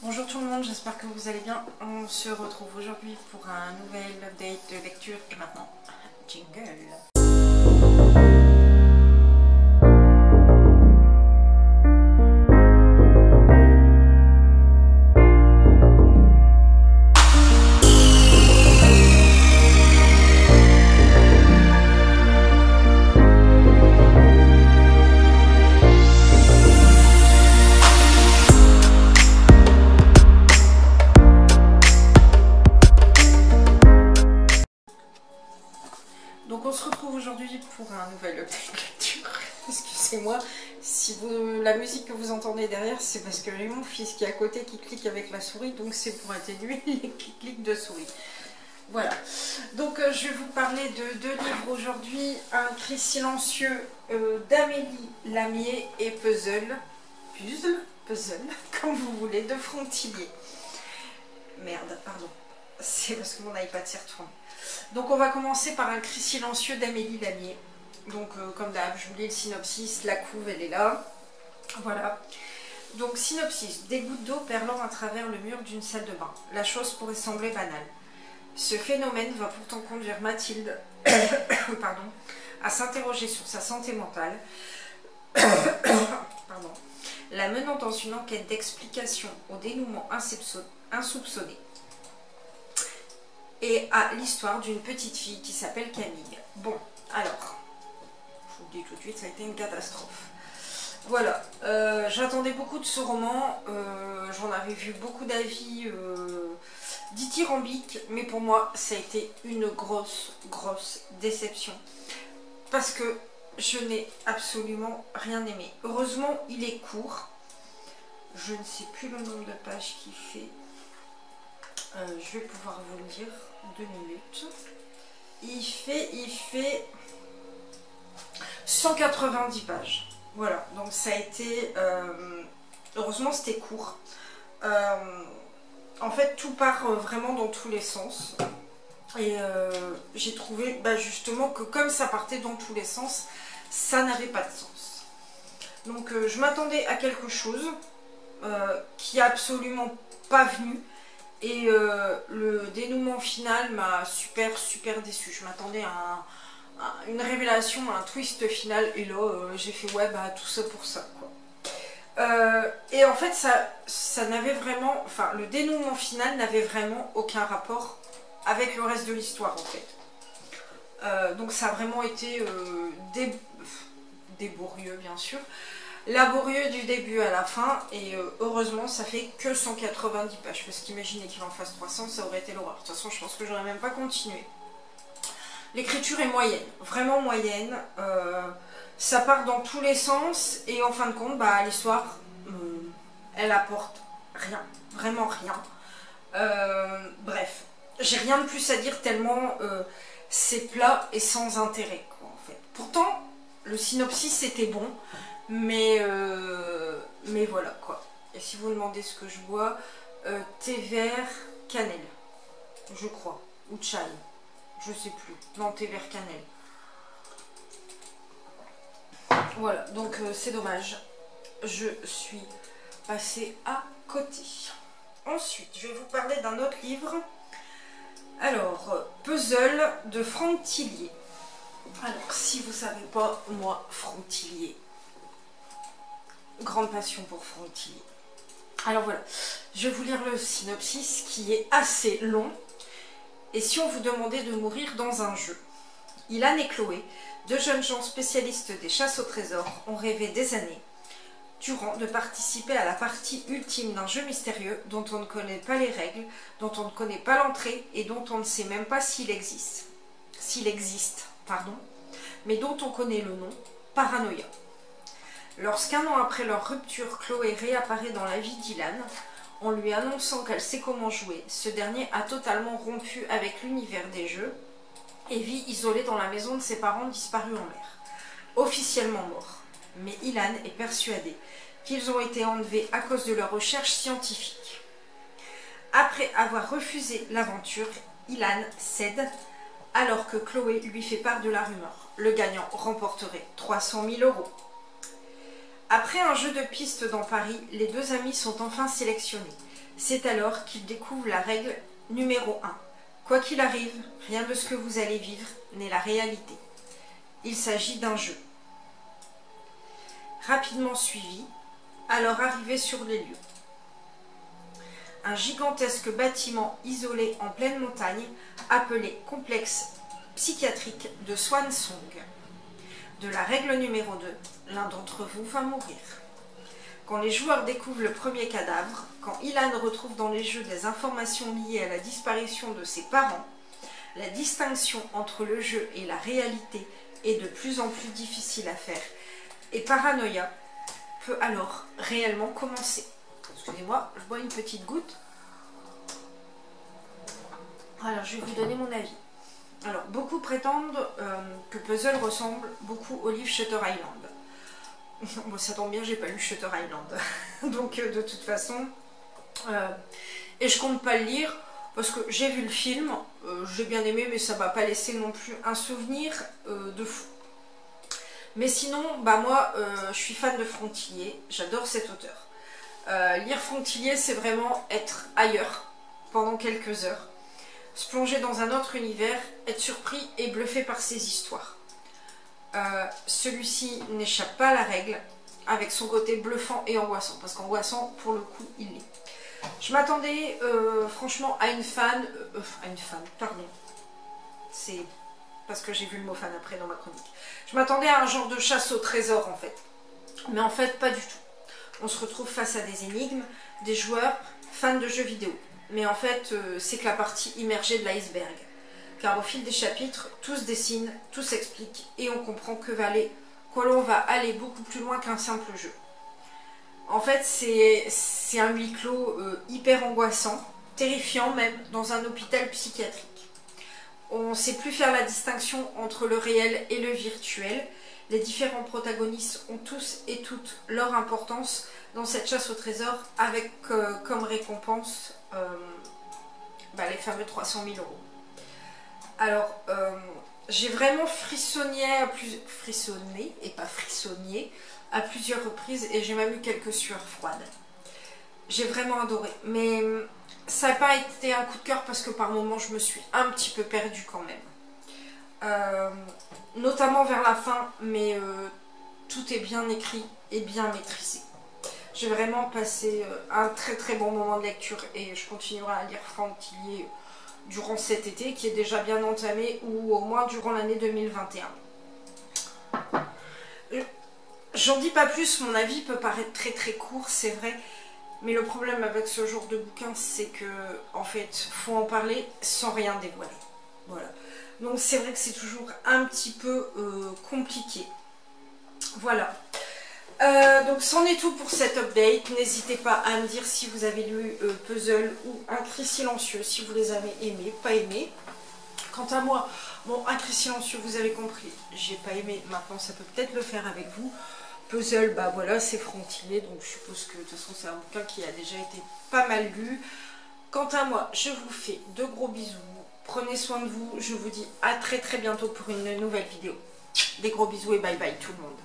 Bonjour tout le monde, j'espère que vous allez bien. On se retrouve aujourd'hui pour un nouvel update de lecture et maintenant, jingle. Donc on se retrouve aujourd'hui pour un nouvel update de lecture. Excusez-moi, si la musique que vous entendez derrière, c'est parce que j'ai mon fils qui est à côté qui clique avec la souris, donc c'est pour atténuer les clics de souris. Voilà, donc je vais vous parler de deux livres aujourd'hui, Un cri silencieux d'Amélie Lamier et Puzzle, comme vous voulez, de Frontilier. Merde, pardon, c'est parce que mon iPad s'est retourné. Donc on va commencer par Un cri silencieux d'Amélie Lamier. Donc comme d'hab, je vous lis le synopsis, la couve elle est là. Voilà. Donc synopsis, des gouttes d'eau perlant à travers le mur d'une salle de bain. La chose pourrait sembler banale. Ce phénomène va pourtant conduire Mathilde pardon, à s'interroger sur sa santé mentale, pardon, la menant dans une enquête d'explication au dénouement insoupçonné et à l'histoire d'une petite fille qui s'appelle Camille. Bon, alors, je vous le dis tout de suite, ça a été une catastrophe. Voilà, j'attendais beaucoup de ce roman, j'en avais vu beaucoup d'avis dithyrambiques, mais pour moi, ça a été une grosse déception. Parce que je n'ai absolument rien aimé. Heureusement, il est court. Je ne sais plus le nombre de pages qu'il fait. Je vais pouvoir vous le dire, 2 minutes. Il fait 190 pages. Voilà, donc ça a été... heureusement, c'était court. En fait, tout part vraiment dans tous les sens. Et j'ai trouvé justement que comme ça partait dans tous les sens, ça n'avait pas de sens. Donc je m'attendais à quelque chose qui n'est absolument pas venu. Et le dénouement final m'a super déçue. Je m'attendais à une révélation, à un twist final. Et là, j'ai fait ouais, tout ça pour ça, quoi. Et en fait, ça n'avait vraiment... Enfin, le dénouement final n'avait vraiment aucun rapport avec le reste de l'histoire, en fait. Donc ça a vraiment été déborieux, bien sûr. Laborieux du début à la fin, et heureusement ça fait que 190 pages, parce qu'imaginer qu'il en fasse 300, ça aurait été l'horreur. De toute façon, je pense que j'aurais même pas continué. L'écriture est moyenne, vraiment moyenne, ça part dans tous les sens, et en fin de compte, l'histoire, elle apporte rien, vraiment rien. Bref, j'ai rien de plus à dire tellement c'est plat et sans intérêt, quoi, en fait. Pourtant, le synopsis était bon, mais voilà quoi. Et si vous demandez ce que je bois, thé vert cannelle, je crois, ou chai, je sais plus. Non, thé vert cannelle. Voilà, donc c'est dommage. Je suis passée à côté. Ensuite, je vais vous parler d'un autre livre. Alors, Puzzle de Frontilier. Alors, si vous savez pas, moi, Frontilier, grande passion pour Frontilier. Alors voilà, je vais vous lire le synopsis qui est assez long. Et si on vous demandait de mourir dans un jeu? Ilan et Chloé, deux jeunes gens spécialistes des chasses au trésor, ont rêvé des années durant de participer à la partie ultime d'un jeu mystérieux dont on ne connaît pas les règles, dont on ne connaît pas l'entrée et dont on ne sait même pas s'il existe. Mais dont on connaît le nom, Paranoia. Lorsqu'un an après leur rupture, Chloé réapparaît dans la vie d'Ilan, en lui annonçant qu'elle sait comment jouer, ce dernier a totalement rompu avec l'univers des jeux et vit isolé dans la maison de ses parents disparus en mer, officiellement morts. Mais Ilan est persuadé qu'ils ont été enlevés à cause de leurs recherches scientifiques. Après avoir refusé l'aventure, Ilan cède alors que Chloé lui fait part de la rumeur. Le gagnant remporterait 300 000 €. Après un jeu de piste dans Paris, les deux amis sont enfin sélectionnés. C'est alors qu'il découvre la règle numéro 1. Quoi qu'il arrive, rien de ce que vous allez vivre n'est la réalité. Il s'agit d'un jeu. Rapidement suivi, à leur arrivée sur les lieux. Un gigantesque bâtiment isolé en pleine montagne, appelé complexe psychiatrique de Swansong. De la règle numéro 2, l'un d'entre vous va mourir. Quand les joueurs découvrent le premier cadavre, quand Ilan retrouve dans les jeux des informations liées à la disparition de ses parents, la distinction entre le jeu et la réalité est de plus en plus difficile à faire et Paranoia peut alors réellement commencer. Excusez-moi, je bois une petite goutte. Alors, je vais vous donner mon avis. Alors, beaucoup prétendent que Puzzle ressemble beaucoup au livre Shutter Island. Bon, ça tombe bien, j'ai pas lu Shutter Island. Donc, de toute façon... et je compte pas le lire, parce que j'ai vu le film, j'ai bien aimé, mais ça m'a pas laissé non plus un souvenir de fou. Mais sinon, bah moi, je suis fan de Frontilier, j'adore cet auteur. Lire Frontilier, c'est vraiment être ailleurs pendant quelques heures, se plonger dans un autre univers, être surpris et bluffé par ses histoires. Celui-ci n'échappe pas à la règle, avec son côté bluffant et angoissant, parce qu'angoissant, pour le coup, il l'est. Je m'attendais franchement à une fan, pardon, c'est parce que j'ai vu le mot fan après dans ma chronique. Je m'attendais à un genre de chasse au trésor en fait, mais en fait pas du tout. On se retrouve face à des énigmes, des joueurs fans de jeux vidéo, mais en fait c'est que la partie immergée de l'iceberg, car au fil des chapitres, tout se dessine, tout s'explique, et on comprend que l'on va aller beaucoup plus loin qu'un simple jeu. En fait, c'est un huis clos hyper angoissant, terrifiant même, dans un hôpital psychiatrique. On ne sait plus faire la distinction entre le réel et le virtuel. Les différents protagonistes ont tous et toutes leur importance dans cette chasse au trésor, avec comme récompense les fameux 300 000 €. Alors, j'ai vraiment frissonné à plusieurs reprises et j'ai même eu quelques sueurs froides. J'ai vraiment adoré, mais ça n'a pas été un coup de cœur parce que par moments je me suis un petit peu perdue quand même. Notamment vers la fin, mais tout est bien écrit et bien maîtrisé. J'ai vraiment passé un très très bon moment de lecture et je continuerai à lire Frontilier durant cet été qui est déjà bien entamé ou au moins durant l'année 2021. J'en dis pas plus, mon avis peut paraître très très court, c'est vrai, mais le problème avec ce genre de bouquin, c'est que en fait, faut en parler sans rien dévoiler. Voilà. Donc c'est vrai que c'est toujours un petit peu compliqué. Voilà. Donc c'en est tout pour cette update. N'hésitez pas à me dire si vous avez lu Puzzle ou Un cri silencieux, si vous les avez aimés, pas aimés. Quant à moi, bon, Un cri silencieux, vous avez compris, j'ai pas aimé, maintenant ça peut peut-être le faire avec vous. Puzzle, bah voilà, c'est Frontilier, donc je suppose que de toute façon c'est un bouquin qui a déjà été pas mal lu. Quant à moi, je vous fais de gros bisous, prenez soin de vous, je vous dis à très très bientôt pour une nouvelle vidéo. Des gros bisous et bye bye tout le monde.